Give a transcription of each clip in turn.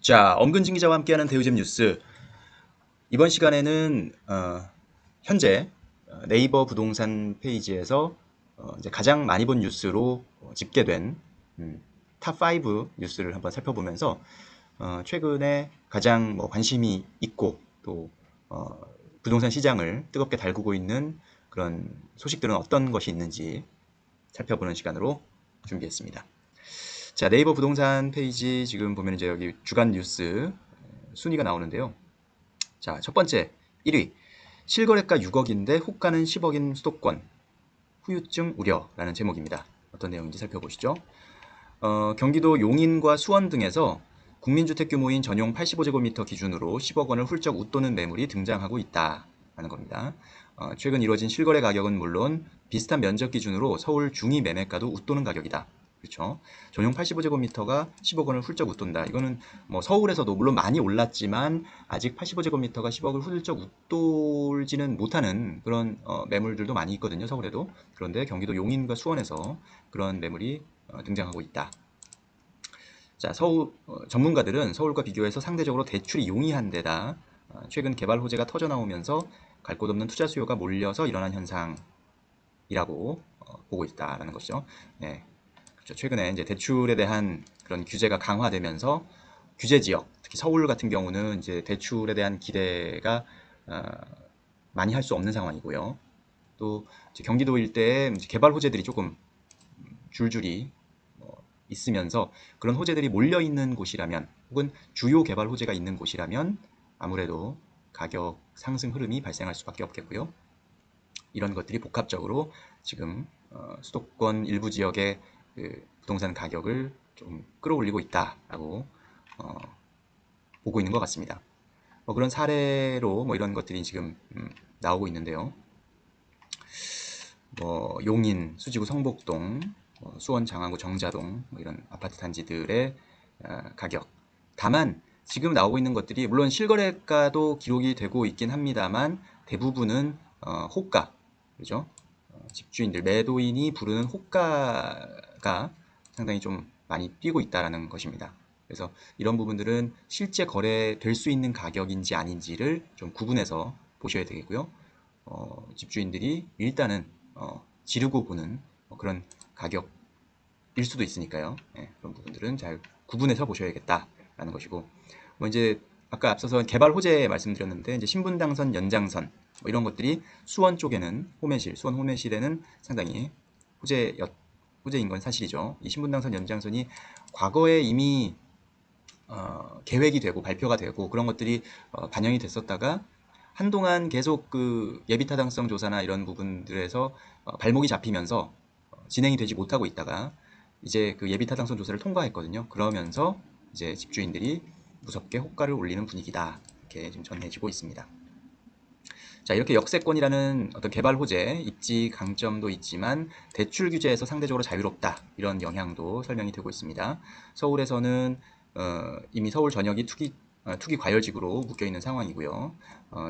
자, 엄근진 기자와 함께하는 대우잼 뉴스. 이번 시간에는 현재 네이버 부동산 페이지에서 이제 가장 많이 본 뉴스로 집계된 탑5 뉴스를 한번 살펴보면서 최근에 가장 관심이 있고 또 부동산 시장을 뜨겁게 달구고 있는 그런 소식들은 어떤 것이 있는지 살펴보는 시간으로 준비했습니다. 자, 네이버 부동산 페이지 지금 보면 이제 여기 주간 뉴스 순위가 나오는데요. 자, 첫 번째 1위. 실거래가 6억인데 호가는 10억인 수도권. 후유증 우려라는 제목입니다. 어떤 내용인지 살펴보시죠. 경기도 용인과 수원 등에서 국민주택 규모인 전용 85제곱미터 기준으로 10억 원을 훌쩍 웃도는 매물이 등장하고 있다라는 겁니다. 최근 이뤄진 실거래 가격은 물론 비슷한 면적 기준으로 서울 중위 매매가도 웃도는 가격이다. 그렇죠. 전용 85제곱미터가 10억 원을 훌쩍 웃돈다. 이거는 뭐 서울에서도 물론 많이 올랐지만 아직 85제곱미터가 10억을 훌쩍 웃돌지는 못하는 그런 매물들도 많이 있거든요. 서울에도. 그런데 경기도 용인과 수원에서 그런 매물이 등장하고 있다. 자, 전문가들은 서울과 비교해서 상대적으로 대출이 용이한 데다 최근 개발 호재가 터져 나오면서 갈 곳 없는 투자 수요가 몰려서 일어난 현상이라고 보고 있다라는 것이죠. 네. 그렇죠. 최근에 이제 대출에 대한 그런 규제가 강화되면서 규제 지역, 특히 서울 같은 경우는 이제 대출에 대한 기대가 많이 할 수 없는 상황이고요. 또 경기도 일대에 개발 호재들이 조금 줄줄이 있으면서 그런 호재들이 몰려 있는 곳이라면 혹은 주요 개발 호재가 있는 곳이라면 아무래도 가격 상승 흐름이 발생할 수밖에 없겠고요. 이런 것들이 복합적으로 지금 수도권 일부 지역의 그 부동산 가격을 좀 끌어올리고 있다라고 보고 있는 것 같습니다. 그런 사례로 이런 것들이 지금 나오고 있는데요. 용인, 수지구 성복동, 수원 장안구 정자동 이런 아파트 단지들의 가격. 다만 지금 나오고 있는 것들이 물론 실거래가도 기록이 되고 있긴 합니다만 대부분은 호가, 그죠? 집주인들, 매도인이 부르는 호가가 상당히 좀 많이 뛰고 있다는 것입니다. 그래서 이런 부분들은 실제 거래될 수 있는 가격인지 아닌지를 좀 구분해서 보셔야 되겠고요. 집주인들이 일단은 지르고 보는 그런 가격일 수도 있으니까요. 네, 그런 부분들은 잘 구분해서 보셔야겠다라는 것이고, 이제 아까 앞서서 개발 호재 말씀드렸는데 이제 신분 당선, 연장선 이런 것들이 수원 쪽에는 수원 호매실에는 상당히 호재인 건 사실이죠. 이 신분 당선, 연장선이 과거에 이미 계획이 되고 발표가 되고 그런 것들이 반영이 됐었다가 한동안 계속 그 예비 타당성 조사나 이런 부분들에서 발목이 잡히면서 진행이 되지 못하고 있다가 이제 그 예비 타당성 조사를 통과했거든요. 그러면서 이제 집주인들이 무섭게 호가를 올리는 분위기다. 이렇게 지금 전해지고 있습니다. 자, 이렇게 역세권이라는 어떤 개발 호재, 입지 강점도 있지만 대출 규제에서 상대적으로 자유롭다. 이런 영향도 설명이 되고 있습니다. 서울에서는 이미 서울 전역이 투기 과열지구로 묶여 있는 상황이고요.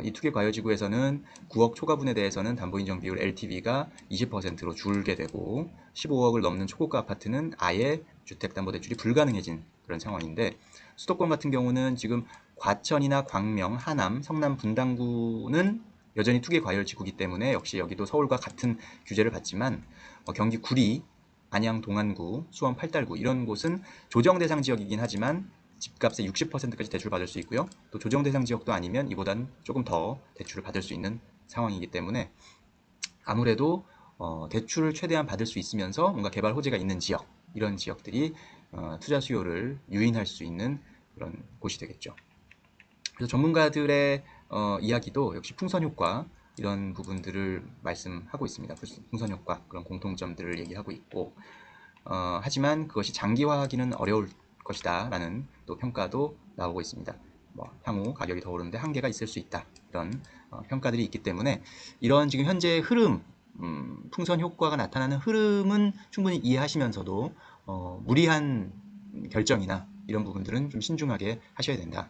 이 투기 과열지구에서는 9억 초과분에 대해서는 담보인정 비율 LTV가 20%로 줄게 되고 15억을 넘는 초고가 아파트는 아예 주택담보대출이 불가능해진 그런 상황인데 수도권 같은 경우는 지금 과천이나 광명, 하남, 성남 분당구는 여전히 투기 과열지구이기 때문에 역시 여기도 서울과 같은 규제를 받지만 경기 구리, 안양 동안구, 수원 팔달구 이런 곳은 조정 대상 지역이긴 하지만 집값의 60%까지 대출 받을 수 있고요. 또 조정 대상 지역도 아니면 이보단 조금 더 대출을 받을 수 있는 상황이기 때문에 아무래도 대출을 최대한 받을 수 있으면서 뭔가 개발 호재가 있는 지역, 이런 지역들이 투자 수요를 유인할 수 있는 그런 곳이 되겠죠. 그래서 전문가들의 이야기도 역시 풍선 효과 이런 부분들을 말씀하고 있습니다. 풍선 효과 그런 공통점들을 얘기하고 있고 하지만 그것이 장기화하기는 어려울 것이다 라는 또 평가도 나오고 있습니다. 향후 가격이 더 오르는데 한계가 있을 수 있다 이런 평가들이 있기 때문에 이런 지금 현재의 흐름 풍선 효과가 나타나는 흐름은 충분히 이해하시면서도 무리한 결정이나 이런 부분들은 좀 신중하게 하셔야 된다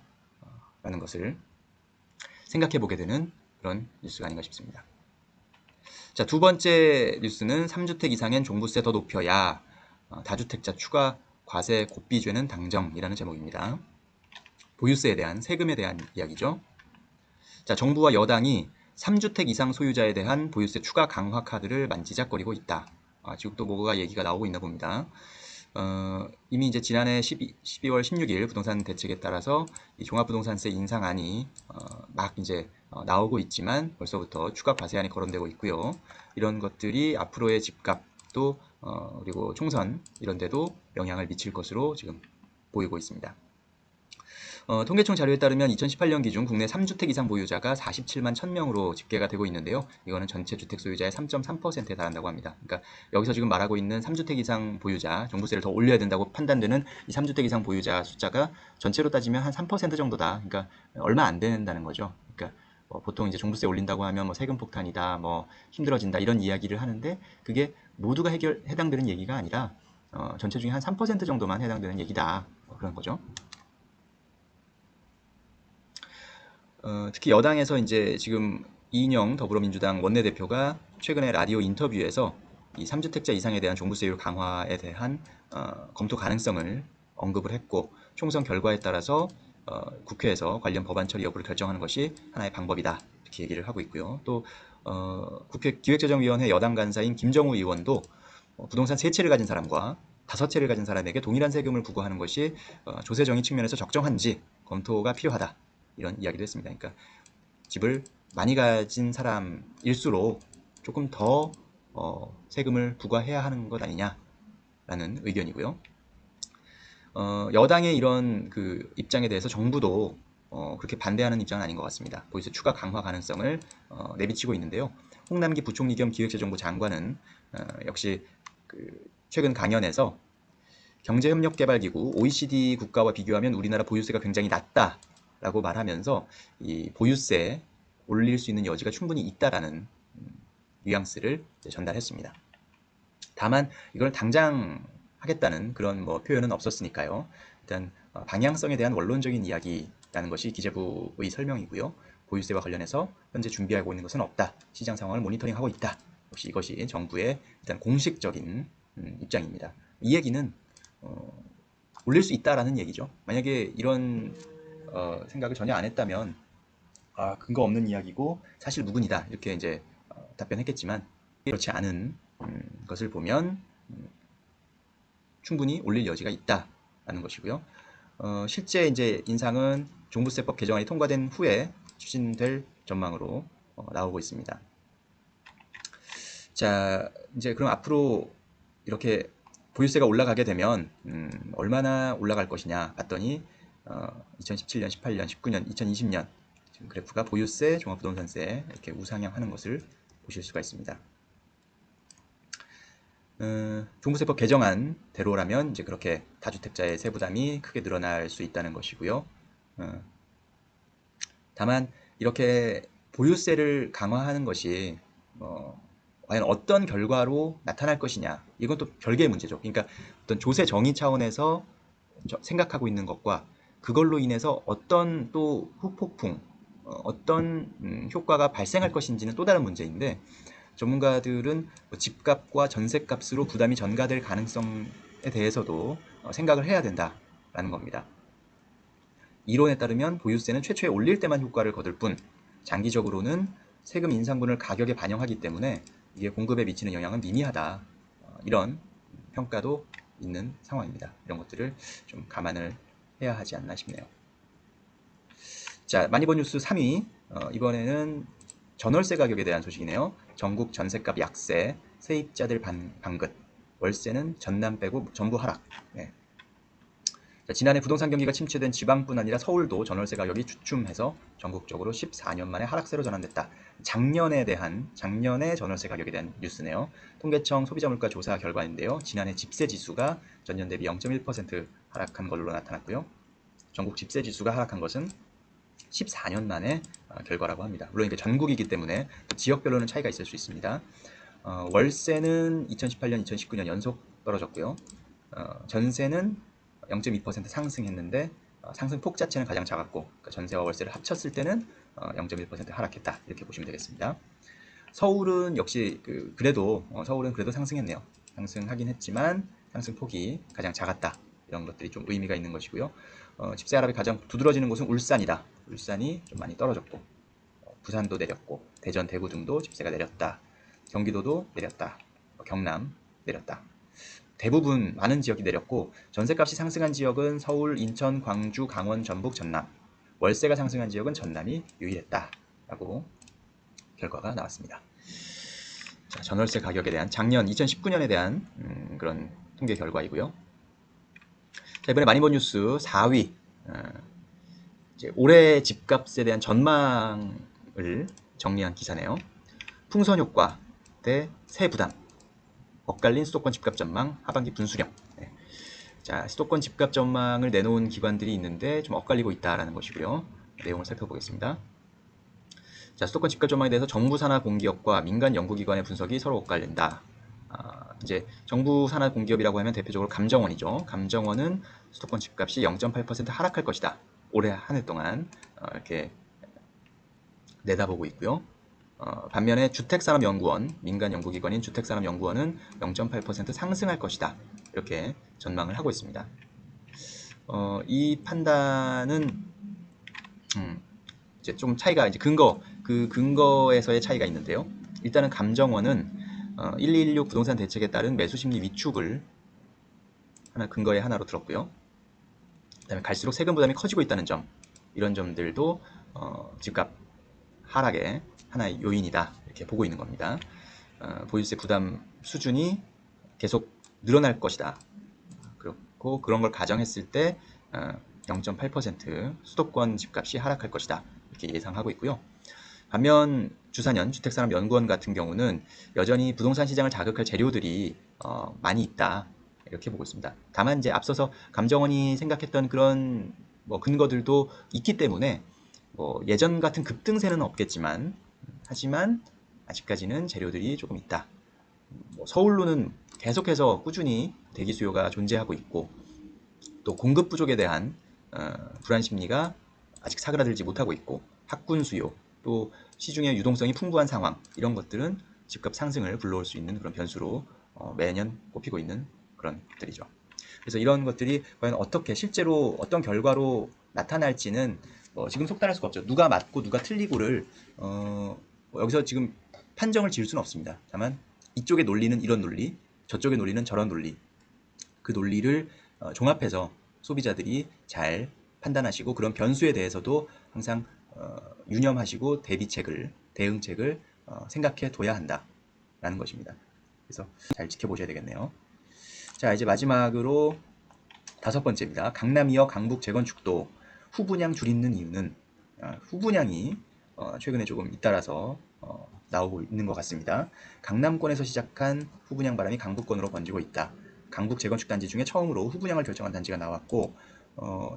라는 것을 생각해 보게 되는 그런 뉴스가 아닌가 싶습니다. 자, 두 번째 뉴스는 3주택 이상엔 종부세 더 높여야 다주택자 추가 과세 고비죄는 당정이라는 제목입니다. 보유세에 대한 세금에 대한 이야기죠. 자, 정부와 여당이 3주택 이상 소유자에 대한 보유세 추가 강화 카드를 만지작거리고 있다. 지금 또 뭐가 얘기가 나오고 있나 봅니다. 이미 이제 지난해 12월 16일 부동산 대책에 따라서 이 종합부동산세 인상안이 막 이제 나오고 있지만 벌써부터 추가 과세안이 거론되고 있고요. 이런 것들이 앞으로의 집값도 그리고 총선 이런 데도 영향을 미칠 것으로 지금 보이고 있습니다. 통계청 자료에 따르면 2018년 기준 국내 3주택 이상 보유자가 47만 1000명으로 집계가 되고 있는데요. 이거는 전체 주택 소유자의 3.3%에 달한다고 합니다. 그러니까 여기서 지금 말하고 있는 3주택 이상 보유자, 종부세를 더 올려야 된다고 판단되는 이 3주택 이상 보유자 숫자가 전체로 따지면 한 3% 정도다. 그러니까 얼마 안 된다는 거죠. 그러니까 보통 이제 종부세 올린다고 하면 뭐 세금 폭탄이다, 뭐 힘들어진다 이런 이야기를 하는데 그게 모두가 해당되는 얘기가 아니라 전체 중에 한 3% 정도만 해당되는 얘기다. 그런 거죠. 특히 여당에서 이제 지금 이인영 더불어민주당 원내대표가 최근에 라디오 인터뷰에서 이 3주택자 이상에 대한 종부세율 강화에 대한 검토 가능성을 언급을 했고 총선 결과에 따라서 국회에서 관련 법안 처리 여부를 결정하는 것이 하나의 방법이다 이렇게 얘기를 하고 있고요. 또 국회 기획재정위원회 여당 간사인 김정우 의원도 부동산 3채를 가진 사람과 5채를 가진 사람에게 동일한 세금을 부과하는 것이 조세정의 측면에서 적정한지 검토가 필요하다 이런 이야기를 했습니다. 그러니까 집을 많이 가진 사람일수록 조금 더 세금을 부과해야 하는 것 아니냐라는 의견이고요. 여당의 이런 그 입장에 대해서 정부도 그렇게 반대하는 입장은 아닌 것 같습니다. 보유세 추가 강화 가능성을 내비치고 있는데요. 홍남기 부총리 겸 기획재정부 장관은 역시 그 최근 강연에서 경제협력개발기구 OECD 국가와 비교하면 우리나라 보유세가 굉장히 낮다라고 말하면서 이 보유세 올릴 수 있는 여지가 충분히 있다라는 뉘앙스를 전달했습니다. 다만 이걸 당장 하겠다는 그런 뭐 표현은 없었으니까요. 일단 방향성에 대한 원론적인 이야기라는 것이 기재부의 설명이고요. 보유세와 관련해서 현재 준비하고 있는 것은 없다. 시장 상황을 모니터링하고 있다. 역시 이것이 정부의 일단 공식적인 입장입니다. 이 얘기는 올릴 수 있다라는 얘기죠. 만약에 이런 생각을 전혀 안 했다면 근거 없는 이야기고 사실 무근이다 이렇게 이제 답변했겠지만 그렇지 않은 것을 보면 충분히 올릴 여지가 있다라는 것이고요. 실제 이제 인상은 종부세법 개정안이 통과된 후에 추진될 전망으로 나오고 있습니다. 자, 이제 그럼 앞으로 이렇게 보유세가 올라가게 되면 얼마나 올라갈 것이냐 봤더니 2017년, 18년, 19년, 2020년 지금 그래프가 보유세, 종합부동산세 이렇게 우상향하는 것을 보실 수가 있습니다. 종부세법 개정안대로라면 이제 그렇게 다주택자의 세부담이 크게 늘어날 수 있다는 것이고요. 다만 이렇게 보유세를 강화하는 것이 과연 어떤 결과로 나타날 것이냐 이건 또 별개의 문제죠. 그러니까 어떤 조세 정의 차원에서 생각하고 있는 것과 그걸로 인해서 어떤 또 후폭풍 어떤 효과가 발생할 것인지는 또 다른 문제인데 전문가들은 집값과 전세값으로 부담이 전가될 가능성에 대해서도 생각을 해야 된다라는 겁니다. 이론에 따르면 보유세는 최초에 올릴 때만 효과를 거둘 뿐 장기적으로는 세금 인상분을 가격에 반영하기 때문에 이게 공급에 미치는 영향은 미미하다. 이런 평가도 있는 상황입니다. 이런 것들을 좀 감안을 해야 하지 않나 싶네요. 자, 많이 본 뉴스 3위. 이번에는 전월세 가격에 대한 소식이네요. 전국 전세값 약세, 세입자들 반긋, 월세는 전남 빼고 전부 하락. 네. 자, 지난해 부동산 경기가 침체된 지방뿐 아니라 서울도 전월세 가격이 주춤해서 전국적으로 14년 만에 하락세로 전환됐다. 작년에 전월세 가격에 대한 뉴스네요. 통계청 소비자물가 조사 결과인데요. 지난해 집세 지수가 전년 대비 0.1% 하락한 걸로 나타났고요. 전국 집세 지수가 하락한 것은 14년 만에 결과라고 합니다. 물론 이게 전국이기 때문에 지역별로는 차이가 있을 수 있습니다. 월세는 2018년, 2019년 연속 떨어졌고요. 전세는 0.2% 상승했는데 상승폭 자체는 가장 작았고 그러니까 전세와 월세를 합쳤을 때는 0.1% 하락했다 이렇게 보시면 되겠습니다. 서울은 역시 서울은 그래도 상승했네요. 상승하긴 했지만 상승폭이 가장 작았다. 이런 것들이 좀 의미가 있는 것이고요. 집세 하락이 가장 두드러지는 곳은 울산이다. 울산이 좀 많이 떨어졌고 부산도 내렸고 대전, 대구 등도 집세가 내렸다. 경기도도 내렸다. 경남 내렸다. 대부분 많은 지역이 내렸고 전세값이 상승한 지역은 서울, 인천, 광주, 강원, 전북, 전남. 월세가 상승한 지역은 전남이 유일했다라고 결과가 나왔습니다. 자, 전월세 가격에 대한 작년 2019년에 대한 그런 통계 결과이고요. 자, 이번에 많이 본 뉴스 4위 이제 올해 집값에 대한 전망을 정리한 기사네요. 풍선 효과 대 세 부담, 엇갈린 수도권 집값 전망, 하반기 분수령. 네. 자, 수도권 집값 전망을 내놓은 기관들이 있는데 좀 엇갈리고 있다라는 것이고요. 내용을 살펴보겠습니다. 자, 수도권 집값 전망에 대해서 정부 산하 공기업과 민간 연구기관의 분석이 서로 엇갈린다. 이제 정부 산하 공기업이라고 하면 대표적으로 감정원이죠. 감정원은 수도권 집값이 0.8% 하락할 것이다. 올해 한 해 동안 이렇게 내다보고 있고요. 반면에 주택산업연구원, 민간 연구기관인 주택산업연구원은 0.8% 상승할 것이다. 이렇게 전망을 하고 있습니다. 이 판단은 이제 좀 차이가 이제 근거에서의 차이가 있는데요. 일단은 감정원은 1216 부동산 대책에 따른 매수 심리 위축을 근거의 하나로 들었고요. 그다음에 갈수록 세금 부담이 커지고 있다는 점, 이런 점들도 집값 하락의 하나의 요인이다 이렇게 보고 있는 겁니다. 보유세 부담 수준이 계속 늘어날 것이다. 그렇고 그런 걸 가정했을 때 0.8% 수도권 집값이 하락할 것이다 이렇게 예상하고 있고요. 반면 주사년 주택산업연구원 같은 경우는 여전히 부동산 시장을 자극할 재료들이 많이 있다 이렇게 보고 있습니다. 다만 이제 앞서서 감정원이 생각했던 그런 근거들도 있기 때문에 예전 같은 급등세는 없겠지만 하지만 아직까지는 재료들이 조금 있다. 서울로는 계속해서 꾸준히 대기 수요가 존재하고 있고 또 공급 부족에 대한 불안 심리가 아직 사그라들지 못하고 있고 학군 수요 또 시중의 유동성이 풍부한 상황, 이런 것들은 집값 상승을 불러올 수 있는 그런 변수로 매년 꼽히고 있는 그런 것들이죠. 그래서 이런 것들이 과연 어떻게 실제로 어떤 결과로 나타날지는 지금 속단할 수가 없죠. 누가 맞고 누가 틀리고를 여기서 지금 판정을 지을 수는 없습니다. 다만 이쪽의 논리는 이런 논리, 저쪽의 논리는 저런 논리, 그 논리를 종합해서 소비자들이 잘 판단하시고 그런 변수에 대해서도 항상 유념하시고 대응책을 생각해 둬야 한다라는 것입니다. 그래서 잘 지켜보셔야 되겠네요. 자, 이제 마지막으로 5번째입니다. 강남 2억 강북 재건축도 후분양 줄이는 이유는 후분양이 최근에 조금 잇따라서 나오고 있는 것 같습니다. 강남권에서 시작한 후분양 바람이 강북권으로 번지고 있다. 강북 재건축 단지 중에 처음으로 후분양을 결정한 단지가 나왔고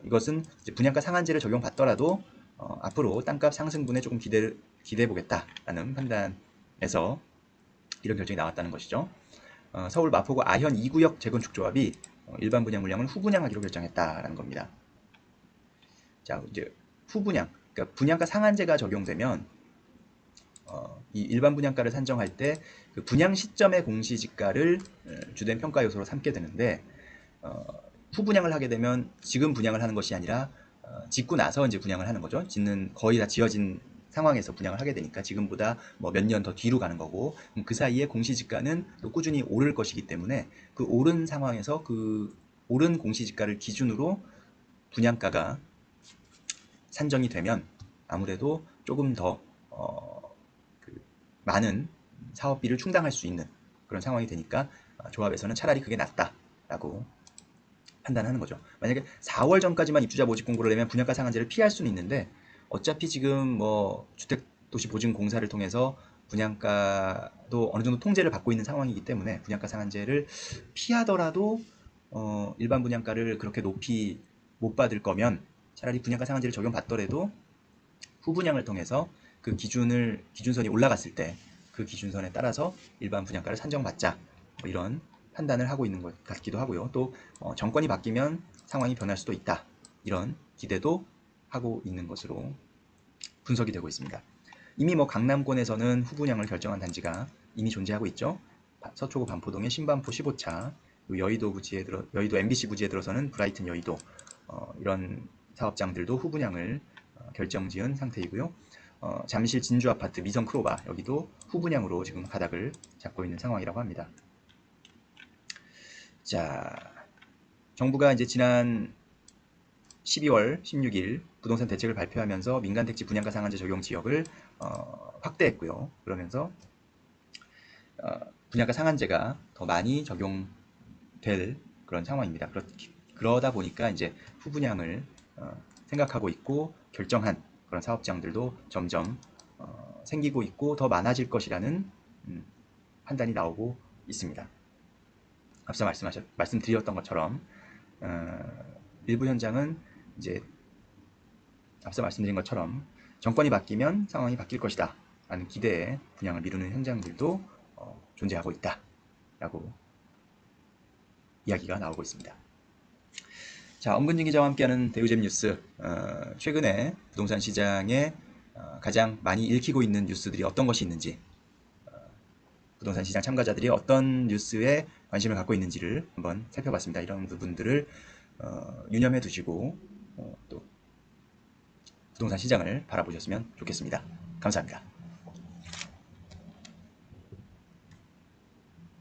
이것은 이제 분양가 상한제를 적용받더라도 앞으로 땅값 상승분에 조금 기대해 보겠다라는 판단에서 이런 결정이 나왔다는 것이죠. 서울 마포구 아현 2구역 재건축 조합이 일반 분양 물량을 후분양하기로 결정했다라는 겁니다. 자, 이제 후분양, 그러니까 분양가 상한제가 적용되면 이 일반 분양가를 산정할 때 그 분양 시점의 공시지가를 주된 평가 요소로 삼게 되는데 후분양을 하게 되면 지금 분양을 하는 것이 아니라 짓고 나서 이제 분양을 하는 거죠. 짓는 거의 다 지어진 상황에서 분양을 하게 되니까 지금보다 몇 년 더 뒤로 가는 거고 그 사이에 공시지가는 또 꾸준히 오를 것이기 때문에 그 오른 상황에서 그 오른 공시지가를 기준으로 분양가가 산정이 되면 아무래도 조금 더 많은 사업비를 충당할 수 있는 그런 상황이 되니까 조합에서는 차라리 그게 낫다라고 판단하는 거죠. 만약에 4월 전까지만 입주자 모집 공고를 내면 분양가 상한제를 피할 수는 있는데 어차피 지금 주택도시보증공사를 통해서 분양가도 어느 정도 통제를 받고 있는 상황이기 때문에 분양가 상한제를 피하더라도 일반 분양가를 그렇게 높이 못 받을 거면 차라리 분양가 상한제를 적용받더라도 후분양을 통해서 그 기준선이 올라갔을 때 그 기준선에 따라서 일반 분양가를 산정받자 이런 판단을 하고 있는 것 같기도 하고요. 또 정권이 바뀌면 상황이 변할 수도 있다. 이런 기대도 하고 있는 것으로 분석이 되고 있습니다. 이미 강남권에서는 후분양을 결정한 단지가 이미 존재하고 있죠. 서초구 반포동의 신반포 15차, 여의도 MBC 부지에 들어서는 브라이튼 여의도, 이런 사업장들도 후분양을 결정지은 상태이고요. 잠실 진주아파트 미성 크로바 여기도 후분양으로 지금 가닥을 잡고 있는 상황이라고 합니다. 자, 정부가 이제 지난 12월 16일 부동산 대책을 발표하면서 민간택지 분양가 상한제 적용 지역을 확대했고요. 그러면서 분양가 상한제가 더 많이 적용될 그런 상황입니다. 그러다 보니까 이제 후분양을 생각하고 있고 결정한 그런 사업장들도 점점 생기고 있고 더 많아질 것이라는 판단이 나오고 있습니다. 앞서 말씀드렸던 것처럼 일부 현장은 이제 앞서 말씀드린 것처럼 정권이 바뀌면 상황이 바뀔 것이다 라는 기대에 분양을 미루는 현장들도 존재하고 있다 라고 이야기가 나오고 있습니다. 자, 엄근진 기자와 함께하는 대우잼 뉴스. 최근에 부동산 시장에 가장 많이 읽히고 있는 뉴스들이 어떤 것이 있는지, 부동산 시장 참가자들이 어떤 뉴스에 관심을 갖고 있는지를 한번 살펴봤습니다. 이런 부분들을 유념해 두시고 또 부동산 시장을 바라보셨으면 좋겠습니다. 감사합니다.